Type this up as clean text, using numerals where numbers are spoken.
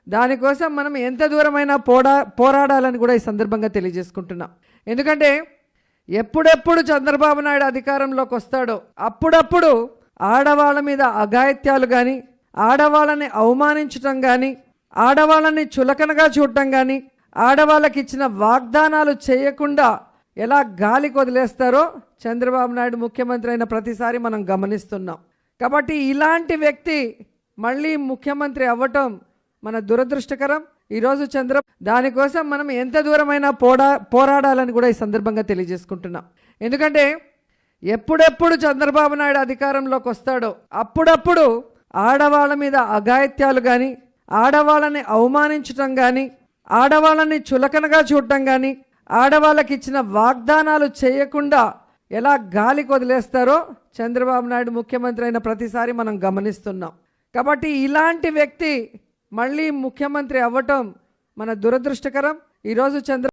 దానికోసం మనం ఎంత దూరమైనా పోరాడాలని కూడా ఈ సందర్భంగా తెలియజేసుకుంటున్నాం. ఎందుకంటే ఎప్పుడెప్పుడు చంద్రబాబు నాయుడు అధికారంలోకి వస్తాడో అప్పుడప్పుడు ఆడవాళ్ళ మీద అఘాయిత్యాలు కానీ, ఆడవాళ్ళని అవమానించటం కానీ, ఆడవాళ్ళని చులకనగా చూడటం కానీ, ఆడవాళ్ళకి ఇచ్చిన వాగ్దానాలు చేయకుండా ఎలా గాలికి వదిలేస్తారో చంద్రబాబు నాయుడు ముఖ్యమంత్రి అయిన ప్రతిసారి మనం గమనిస్తున్నాం. కాబట్టి ఇలాంటి వ్యక్తి మళ్ళీ ముఖ్యమంత్రి అవ్వటం మన దురదృష్టకరం. ఈరోజు దానికోసం మనం ఎంత దూరమైనా పోరాడాలని కూడా ఈ సందర్భంగా తెలియజేసుకుంటున్నాం. ఎందుకంటే ఎప్పుడెప్పుడు చంద్రబాబు నాయుడు అధికారంలోకి వస్తాడో అప్పుడప్పుడు ఆడవాళ్ళ మీద అఘాయిత్యాలు కానీ, ఆడవాళ్ళని అవమానించటం కానీ, ఆడవాళ్ళని చులకనగా చూడటం కానీ, ఆడవాళ్ళకి ఇచ్చిన వాగ్దానాలు చేయకుండా ఎలా గాలికి వదిలేస్తారో చంద్రబాబు నాయుడు ముఖ్యమంత్రి అయిన ప్రతిసారి మనం గమనిస్తున్నాం. కాబట్టి ఇలాంటి వ్యక్తి మళ్ళీ ముఖ్యమంత్రి అవ్వటం మన దురదృష్టకరం. ఈరోజు